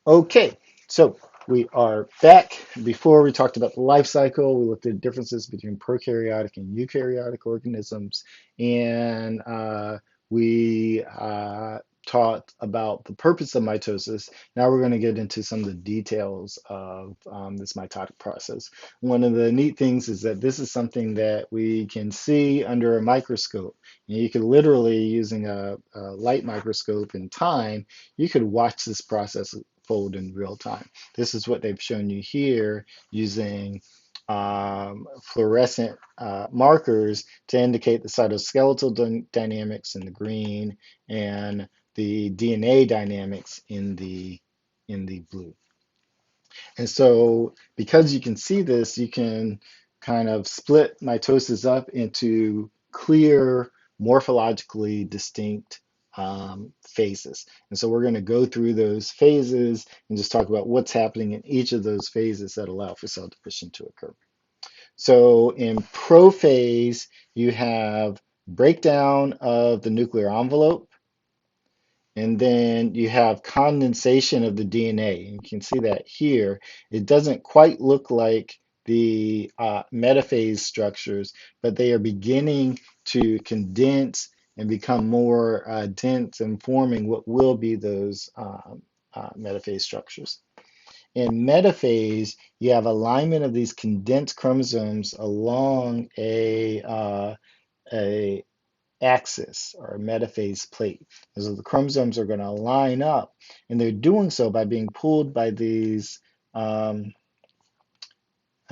Okay, so we are back. Before we talked about the life cycle, we looked at differences between prokaryotic and eukaryotic organisms, and we talked about the purpose of mitosis. Now we're going to get into some of the details of this mitotic process. One of the neat things is that this is something that we can see under a microscope. And you could literally, using a light microscope in time, you could watch this process fold in real time. This is what they've shown you here using fluorescent markers to indicate the cytoskeletal dynamics in the green and the DNA dynamics in the blue. And so because you can see this, you can kind of split mitosis up into clear, morphologically distinct phases. And so we're going to go through those phases and just talk about what's happening in each of those phases that allow for cell division to occur. So in prophase, you have breakdown of the nuclear envelope, and then you have condensation of the DNA. You can see that here. It doesn't quite look like the metaphase structures, but they are beginning to condense and become more dense and forming what will be those metaphase structures. In metaphase, you have alignment of these condensed chromosomes along a axis or a metaphase plate. And so the chromosomes are going to line up, and they're doing so by being pulled by these, I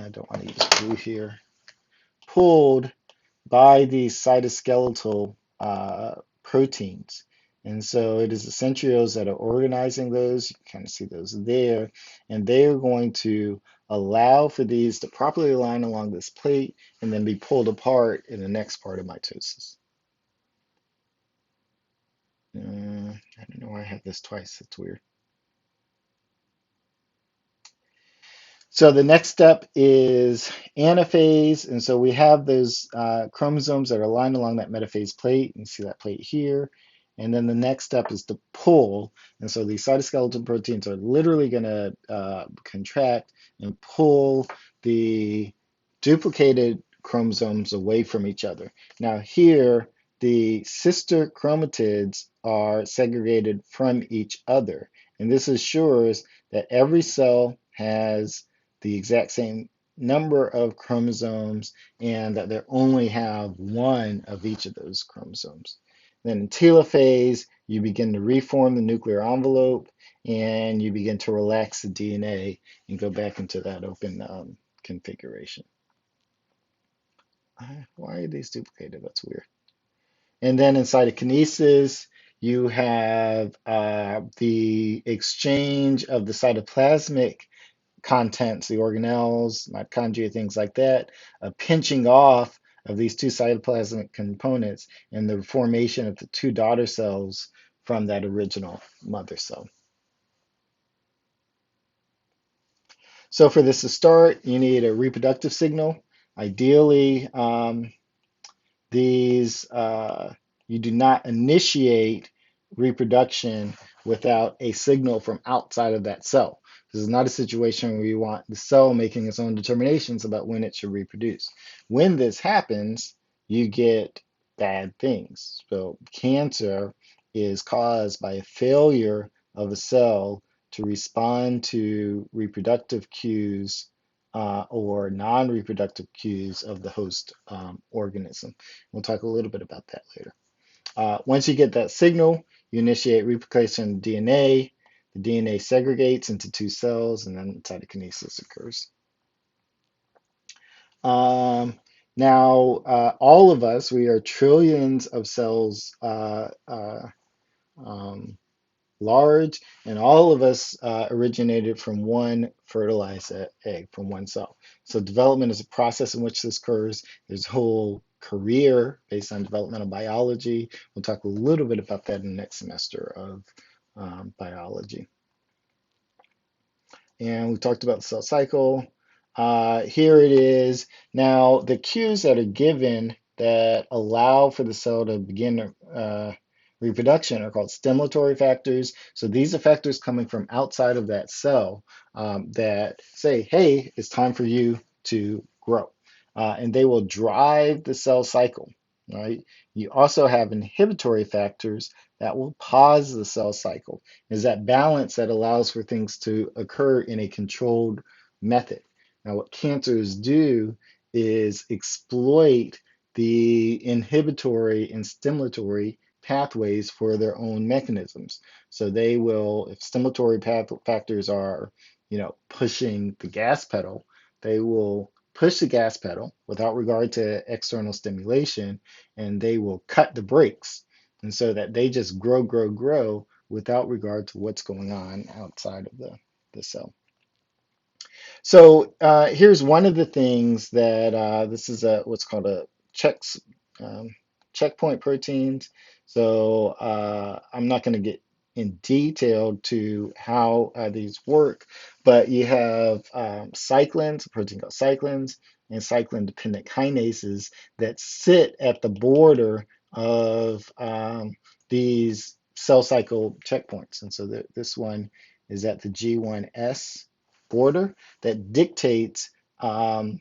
don't want to use blue here, pulled by these cytoskeletal proteins. And so it is the centrioles that are organizing those. You can kind of see those there. And they are going to allow for these to properly align along this plate and then be pulled apart in the next part of mitosis. I don't know why I have this twice. That's weird. So the next step is anaphase. And so we have those chromosomes that are aligned along that metaphase plate. You can see that plate here. And then the next step is to pull. And so these cytoskeleton proteins are literally going to contract and pull the duplicated chromosomes away from each other. Now here, the sister chromatids are segregated from each other. And this assures that every cell has the exact same number of chromosomes and that they only have one of each of those chromosomes. Then in telophase, you begin to reform the nuclear envelope and you begin to relax the DNA and go back into that open configuration. Why are these duplicated? That's weird. And then in cytokinesis, you have the exchange of the cytoplasmic contents, the organelles, mitochondria, things like that, a pinching off of these two cytoplasmic components and the formation of the two daughter cells from that original mother cell. So for this to start, you need a reproductive signal. Ideally, these you do not initiate reproduction without a signal from outside of that cell. This is not a situation where you want the cell making its own determinations about when it should reproduce. When this happens, you get bad things. So cancer is caused by a failure of a cell to respond to reproductive cues or non-reproductive cues of the host organism. We'll talk a little bit about that later. Once you get that signal, you initiate replication of DNA. The DNA segregates into two cells, and then cytokinesis occurs. Now, all of us, we are trillions of cells um, large, and all of us originated from one fertilized egg, from one cell. So development is a process in which this occurs. There's a whole career based on developmental biology. We'll talk a little bit about that in the next semester of biology. And we talked about the cell cycle. Here it is. Now, the cues that are given that allow for the cell to begin reproduction are called stimulatory factors. So these are factors coming from outside of that cell that say, hey, it's time for you to grow. And they will drive the cell cycle, right? You also have inhibitory factors that will pause the cell cycle. Is that balance that allows for things to occur in a controlled method. Now, what cancers do is exploit the inhibitory and stimulatory pathways for their own mechanisms. So they will, if stimulatory factors are, pushing the gas pedal, they will push the gas pedal without regard to external stimulation, and they will cut the brakes. And so that they just grow, grow, grow without regard to what's going on outside of the cell. So here's one of the things that this is what's called a um, checkpoint proteins. So I'm not going to get in detail to how these work, but you have cyclins, a protein called cyclins, and cyclin-dependent kinases that sit at the border of these cell cycle checkpoints. And so this one is at the G1S border that dictates um,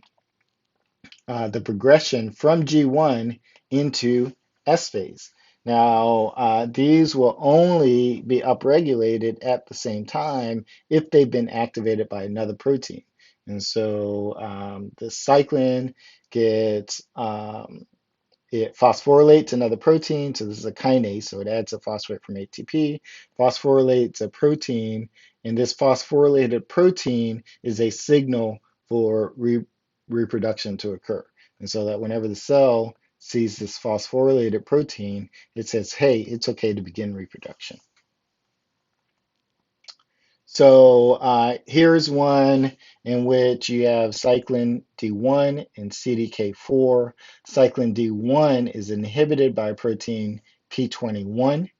the progression from G1 into S phase. Now, these will only be upregulated at the same time if they've been activated by another protein. And so the cyclin gets it phosphorylates another protein, so this is a kinase, so it adds a phosphate from ATP, phosphorylates a protein, and this phosphorylated protein is a signal for reproduction to occur. And so that whenever the cell sees this phosphorylated protein, it says, hey, it's okay to begin reproduction. So here's one in which you have cyclin D1 and CDK4. Cyclin D1 is inhibited by protein P21.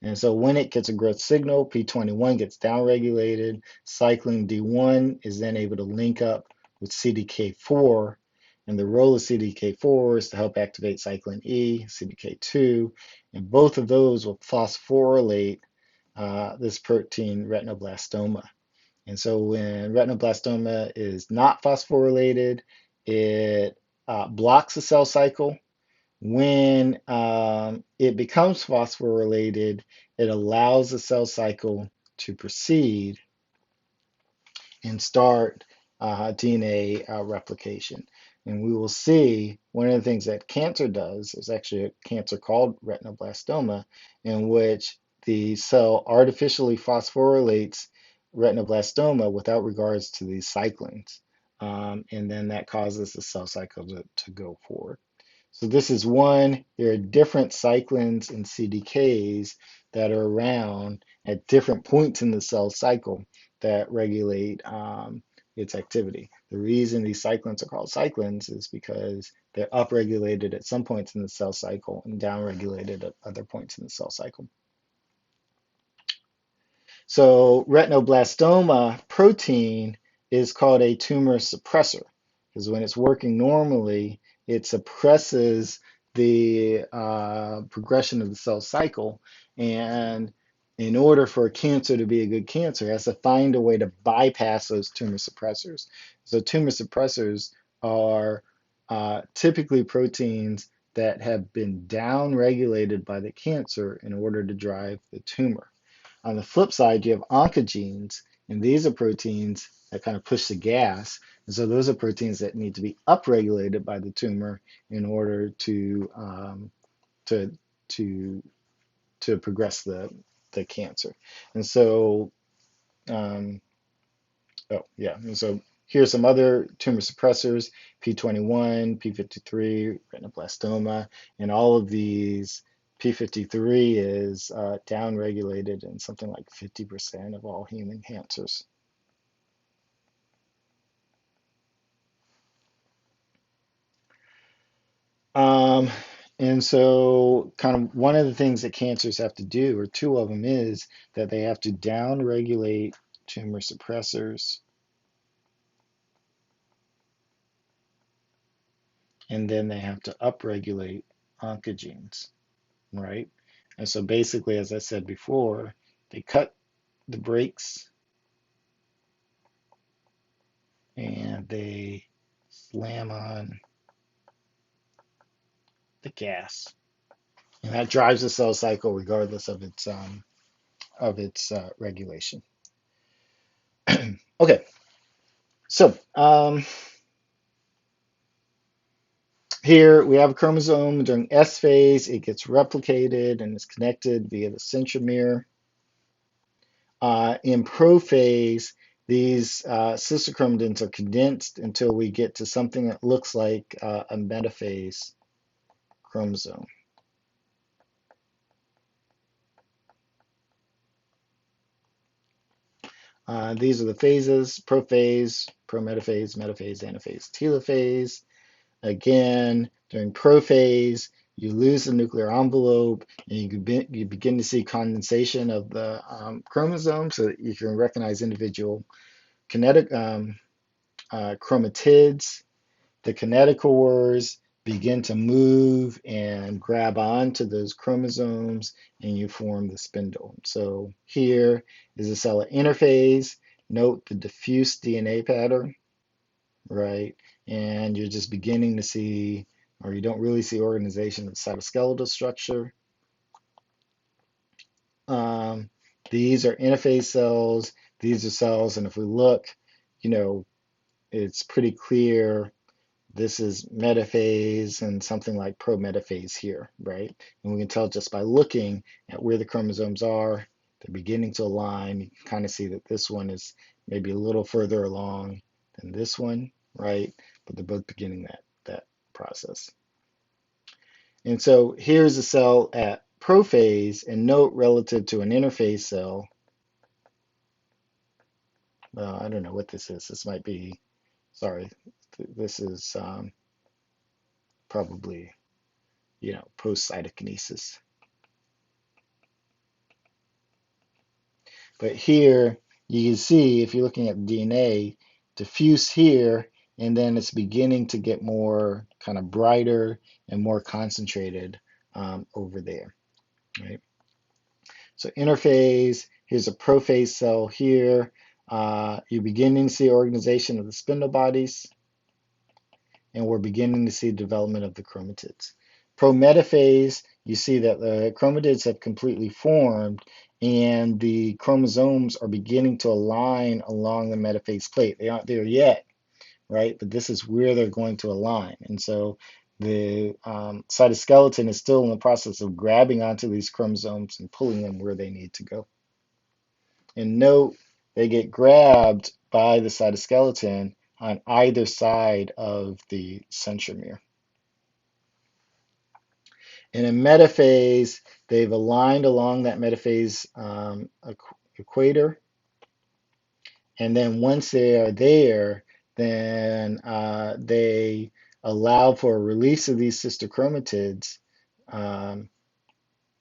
And so when it gets a growth signal, P21 gets downregulated. Cyclin D1 is then able to link up with CDK4. And the role of CDK4 is to help activate cyclin E, CDK2, and both of those will phosphorylate this protein retinoblastoma. And so when retinoblastoma is not phosphorylated, it blocks the cell cycle. When it becomes phosphorylated, it allows the cell cycle to proceed and start DNA replication. And we will see one of the things that cancer does is actually a cancer called retinoblastoma, in which the cell artificially phosphorylates retinoblastoma without regards to these cyclins. And then that causes the cell cycle to go forward. So this is one, there are different cyclins and CDKs that are around at different points in the cell cycle that regulate its activity. The reason these cyclins are called cyclins is because they're upregulated at some points in the cell cycle and downregulated at other points in the cell cycle. So retinoblastoma protein is called a tumor suppressor because when it's working normally, it suppresses the progression of the cell cycle. And in order for a cancer to be a good cancer, it has to find a way to bypass those tumor suppressors. So tumor suppressors are typically proteins that have been downregulated by the cancer in order to drive the tumor. On the flip side, you have oncogenes, and these are proteins that kind of push the gas. And so those are proteins that need to be upregulated by the tumor in order to to to progress the cancer. And so um, oh yeah, and so here's some other tumor suppressors: P21, P53, retinoblastoma, and all of these. P53 is downregulated in something like 50% of all human cancers. Um, and so, kind of one of the things that cancers have to do, or two of them, is that they have to downregulate tumor suppressors, and then they have to upregulate oncogenes, right? And so basically, as I said before, they cut the brakes and they slam on the gas. And that drives the cell cycle regardless of its regulation. Okay, so here we have a chromosome during S phase. It gets replicated and is connected via the centromere. In prophase, these sister chromatids are condensed until we get to something that looks like a metaphase chromosome. These are the phases: prophase, prometaphase, metaphase, anaphase, telophase. Again, during prophase, you lose the nuclear envelope and you begin to see condensation of the chromosome so that you can recognize individual kinetic chromatids. The kinetochores begin to move and grab onto those chromosomes and you form the spindle. So here is a cell at interphase. Note the diffuse DNA pattern, right? And you're just beginning to see, or you don't really see organization of the cytoskeletal structure. Um, these are interphase cells. These are cells, and if we look, you know, it's pretty clear this is metaphase and something like prometaphase here, right? And we can tell just by looking at where the chromosomes are, they're beginning to align. You can kind of see that this one is maybe a little further along than this one, right? But they're both beginning that process. And so here's a cell at prophase, and note relative to an interphase cell, I don't know what this is. This might be, sorry, this is probably, post-cytokinesis. But here you can see, if you're looking at DNA, diffuse here, and then it's beginning to get more kind of brighter and more concentrated over there, right? So interphase, here's a prophase cell here. You're beginning to see organization of the spindle bodies, and we're beginning to see development of the chromatids. Prometaphase, you see that the chromatids have completely formed and the chromosomes are beginning to align along the metaphase plate. They aren't there yet, right? But this is where they're going to align. And so the cytoskeleton is still in the process of grabbing onto these chromosomes and pulling them where they need to go. And note, they get grabbed by the cytoskeleton on either side of the centromere. In a metaphase, they've aligned along that metaphase equator. And then once they are there, then they allow for a release of these sister chromatids, um,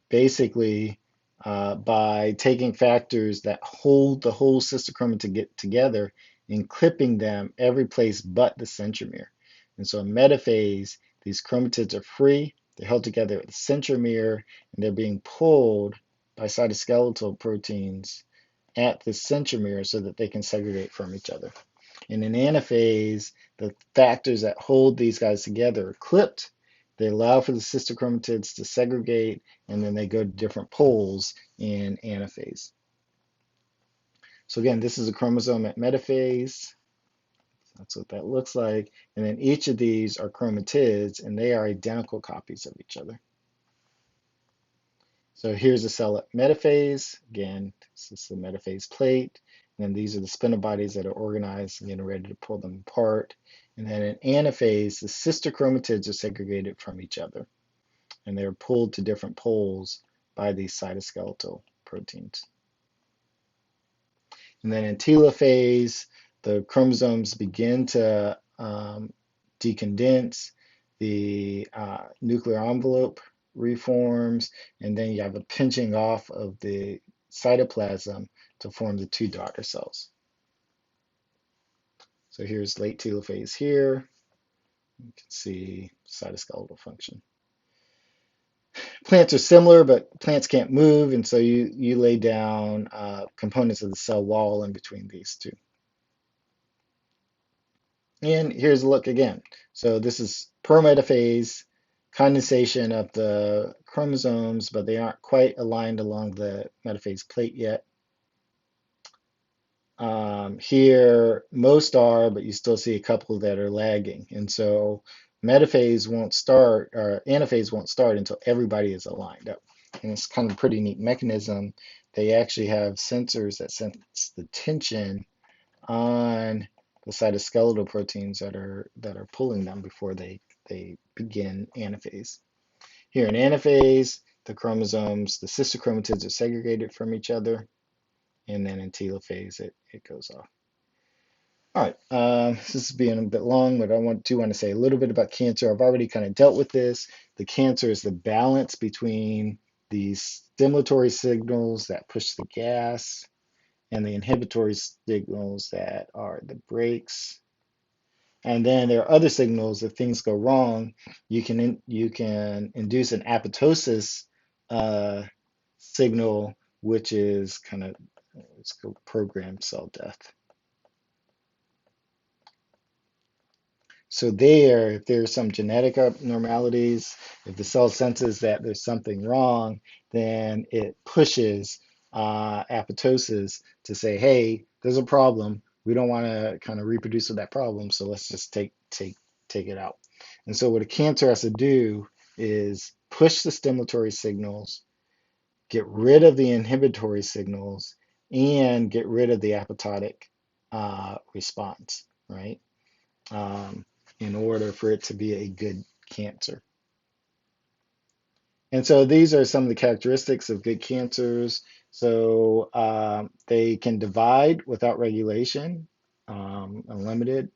basically by taking factors that hold the whole sister chromatid together and clipping them every place but the centromere. And so in metaphase, these chromatids are free, they're held together at the centromere, and they're being pulled by cytoskeletal proteins at the centromere so that they can segregate from each other. In an anaphase, the factors that hold these guys together are clipped. They allow for the sister chromatids to segregate, and then they go to different poles in anaphase. So again, this is a chromosome at metaphase. That's what that looks like. And then each of these are chromatids, and they are identical copies of each other. So here's a cell at metaphase. Again, this is the metaphase plate. And then these are the spindle bodies that are organized and getting ready to pull them apart. And then in anaphase, the sister chromatids are segregated from each other. And they're pulled to different poles by these cytoskeletal proteins. And then in telophase, the chromosomes begin to decondense, the nuclear envelope reforms, and then you have a pinching off of the cytoplasm to form the two daughter cells. So here's late telophase here. You can see cytoskeletal function. Plants are similar, but plants can't move, and so you lay down components of the cell wall in between these two. And here's a look again. So this is prometaphase, condensation of the chromosomes, but they aren't quite aligned along the metaphase plate yet. Here, most are, but you still see a couple that are lagging. And so metaphase won't start, or anaphase won't start until everybody is aligned up. And it's kind of a pretty neat mechanism. They actually have sensors that sense the tension on the cytoskeletal proteins that are pulling them before they begin anaphase. Here in anaphase, the chromosomes, the sister chromatids are segregated from each other, and then in telophase, it goes off. All right, this is being a bit long, but I want to say a little bit about cancer. I've already kind of dealt with this. The cancer is the balance between these stimulatory signals that push the gas and the inhibitory signals that are the brakes. And then there are other signals. If things go wrong, you can induce an apoptosis uh, signal, which is kind of it's called programmed cell death. So there, if there's some genetic abnormalities, if the cell senses that there's something wrong, then it pushes apoptosis to say, hey, there's a problem. We don't want to kind of reproduce with that problem, so let's just take it out. And so what a cancer has to do is push the stimulatory signals, get rid of the inhibitory signals, and get rid of the apoptotic response, right? um, in order for it to be a good cancer. And so these are some of the characteristics of good cancers. So they can divide without regulation, unlimited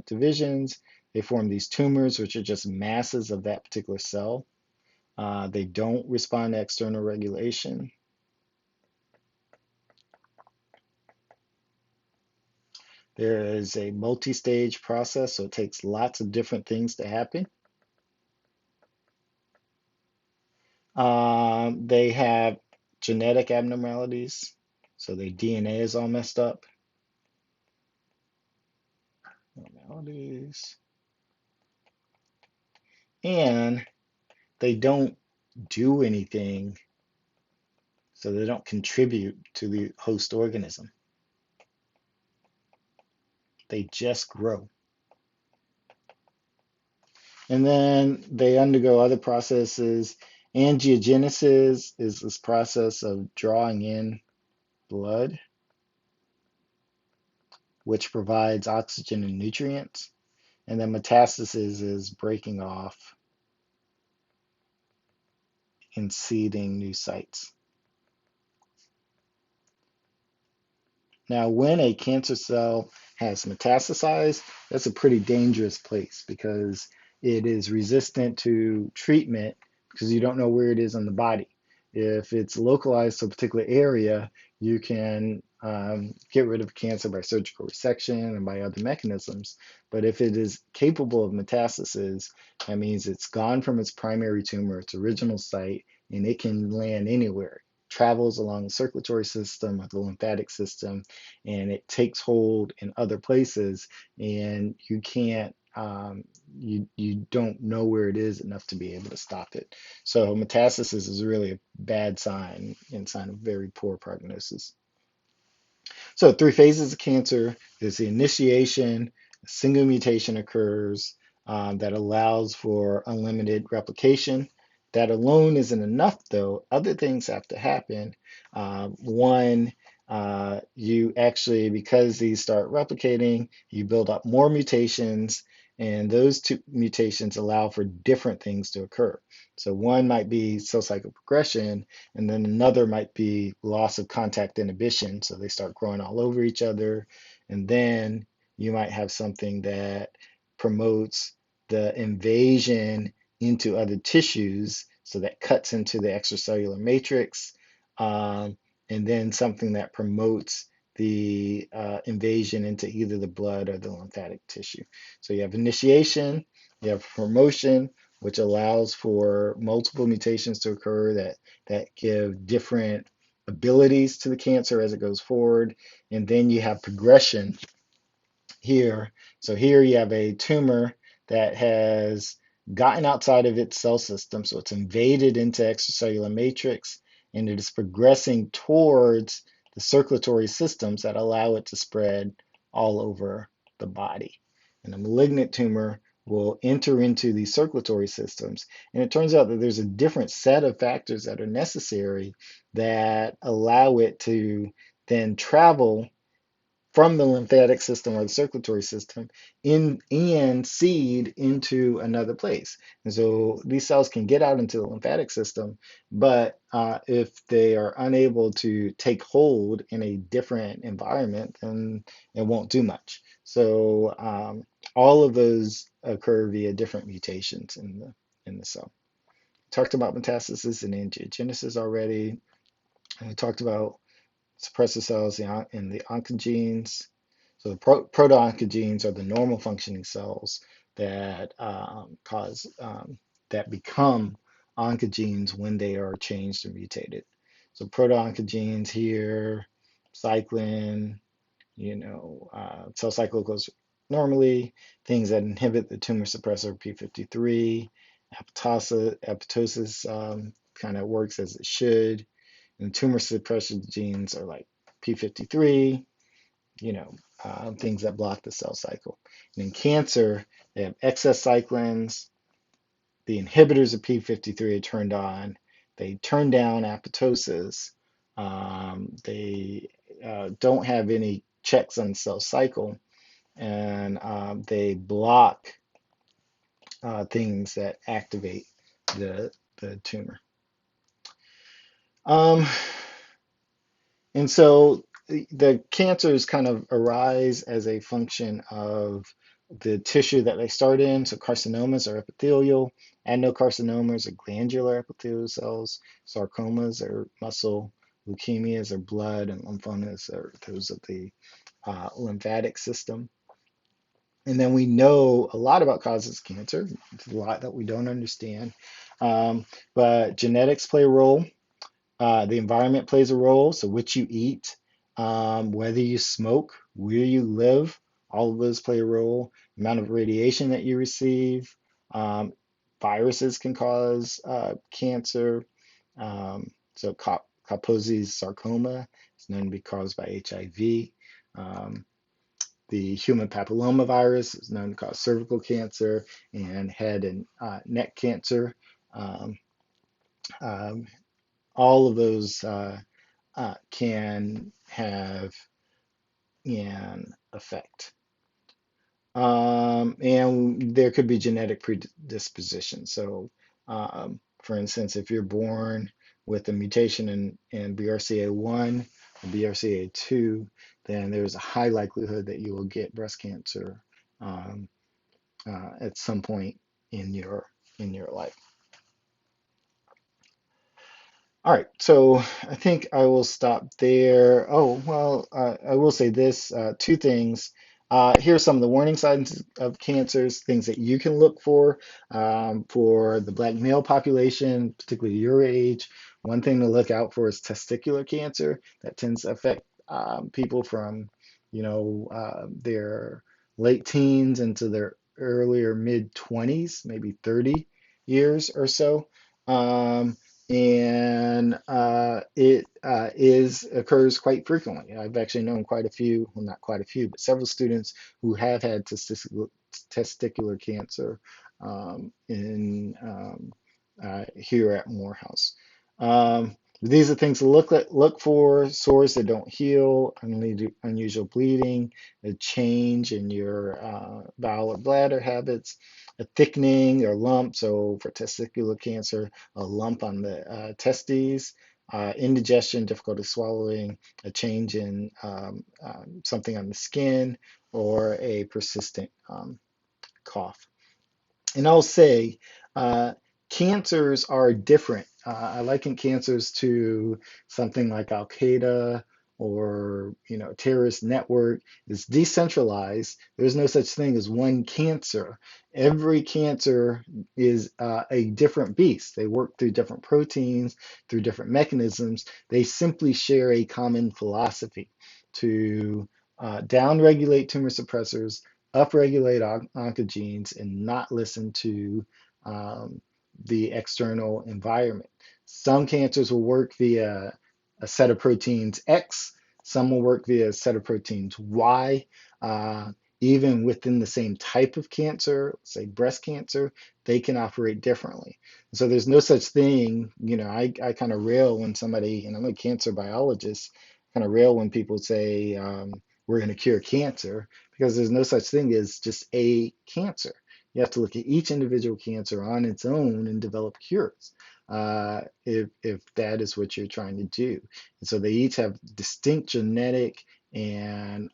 divisions. They form these tumors, which are just masses of that particular cell. They don't respond to external regulation. There is a multi-stage process, so it takes lots of different things to happen. They have genetic abnormalities, so their DNA is all messed up. Abnormalities. And they don't do anything, so they don't contribute to the host organism. They just grow. And then they undergo other processes. Angiogenesis is this process of drawing in blood, which provides oxygen and nutrients. And then metastasis is breaking off and seeding new sites. Now, when a cancer cell has metastasized, that's a pretty dangerous place because it is resistant to treatment because you don't know where it is in the body. If it's localized to a particular area, you can get rid of cancer by surgical resection and by other mechanisms. But if it is capable of metastasis, that means it's gone from its primary tumor, its original site, and it can land anywhere. Travels along the circulatory system or the lymphatic system, and it takes hold in other places, and you can't you don't know where it is enough to be able to stop it. So metastasis is really a bad sign and sign of very poor prognosis. So three phases of cancer. There's the initiation, a single mutation occurs that allows for unlimited replication. That alone isn't enough, though. Other things have to happen. One, you actually, because these start replicating, you build up more mutations, and those two mutations allow for different things to occur. So one might be cell cycle progression, and then another might be loss of contact inhibition. So they start growing all over each other. And then you might have something that promotes the invasion into other tissues. So that cuts into the extracellular matrix. And then something that promotes the invasion into either the blood or the lymphatic tissue. So you have initiation, you have promotion, which allows for multiple mutations to occur that give different abilities to the cancer as it goes forward. And then you have progression here. So here you have a tumor that has gotten outside of its cell system, so it's invaded into extracellular matrix, and it is progressing towards the circulatory systems that allow it to spread all over the body. And a malignant tumor will enter into these circulatory systems, and it turns out that there's a different set of factors that are necessary that allow it to then travel from the lymphatic system or the circulatory system in and seed into another place. And so these cells can get out into the lymphatic system, but if they are unable to take hold in a different environment, then it won't do much. So all of those occur via different mutations in the cell. Talked about metastasis and angiogenesis already. We talked about suppressor cells and the oncogenes. So the proto-oncogenes are the normal functioning cells that cause that become oncogenes when they are changed or mutated. So proto-oncogenes here, cyclin, cell cycle goes normally, things that inhibit the tumor suppressor P53, apoptosis kind of works as it should, and tumor suppression genes are like P53, things that block the cell cycle. And in cancer, they have excess cyclins, the inhibitors of P53 are turned on, they turn down apoptosis, they don't have any checks on cell cycle, and they block things that activate the tumor. Um, And so the cancers kind of arise as a function of the tissue that they start in. So carcinomas are epithelial, adenocarcinomas are glandular epithelial cells, sarcomas are muscle, leukemias are blood, and lymphomas are those of the lymphatic system. And then we know a lot about causes of cancer. There's a lot that we don't understand. But genetics play a role. The environment plays a role, so what you eat, whether you smoke, where you live, all of those play a role. Amount of radiation that you receive. Um, Viruses can cause cancer. So Kaposi's sarcoma is known to be caused by HIV. Um, the human papillomavirus is known to cause cervical cancer and head and neck cancer. Um, um, all of those can have an effect. And there could be genetic predisposition. So, for instance, if you're born with a mutation in BRCA1 or BRCA2, then there's a high likelihood that you will get breast cancer um, at some point in your life. All right, so I think I will stop there. Oh, well, I will say this, two things. Here are some of the warning signs of cancers, things that you can look for the black male population, particularly your age. One thing to look out for is testicular cancer. That tends to affect people from, their late teens into their earlier mid 20s, maybe 30 years or so. Um, and it is occurs quite frequently. I've actually known quite a few, well, not quite a few, but several students who have had testicular cancer in here at Morehouse. These are things to look for: sores that don't heal, unusual bleeding, a change in your bowel or bladder habits, a thickening or lump. So for testicular cancer, a lump on the testes, indigestion, difficulty swallowing, a change in something on the skin, or a persistent cough. And I'll say cancers are different. I liken cancers to something like Al Qaeda or terrorist network. It's decentralized. There's no such thing as one cancer. Every cancer is a different beast. They work through different proteins, through different mechanisms. They simply share a common philosophy to downregulate tumor suppressors, upregulate oncogenes, and not listen to um, the external environment. Some cancers will work via a set of proteins X, some will work via a set of proteins Y. Uh, Even within the same type of cancer, say breast cancer, they can operate differently. So there's no such thing, I kind of rail when somebody, and I'm a cancer biologist, kind of rail when people say we're going to cure cancer, because there's no such thing as just a cancer. You have to look at each individual cancer on its own and develop cures, if that is what you're trying to do. And so they each have distinct genetic and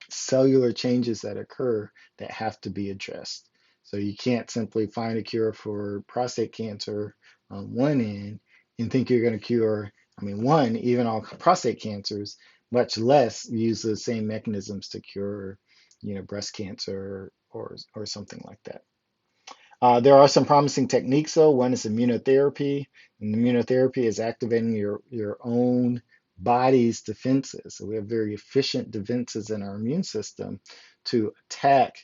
cellular changes that occur that have to be addressed. So you can't simply find a cure for prostate cancer on one end and think you're going to cure, one, even all prostate cancers, much less use the same mechanisms to cure, breast cancer or something like that. There are some promising techniques, though. One is immunotherapy, and immunotherapy is activating your own body's defenses. So we have very efficient defenses in our immune system to attack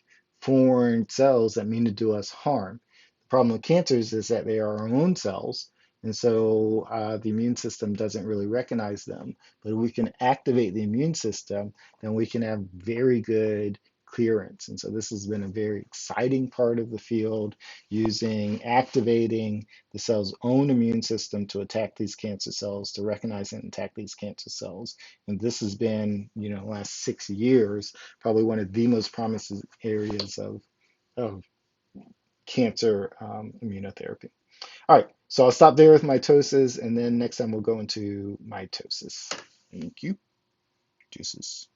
foreign cells that mean to do us harm. The problem with cancers is that they are our own cells, and so the immune system doesn't really recognize them. But if we can activate the immune system, then we can have very good clearance. And so this has been a very exciting part of the field, activating the cell's own immune system to attack these cancer cells, to recognize and attack these cancer cells. And this has been, last 6 years, probably one of the most promising areas of cancer immunotherapy. All right, so I'll stop there with mitosis, and then next time we'll go into mitosis. Thank you. Juices.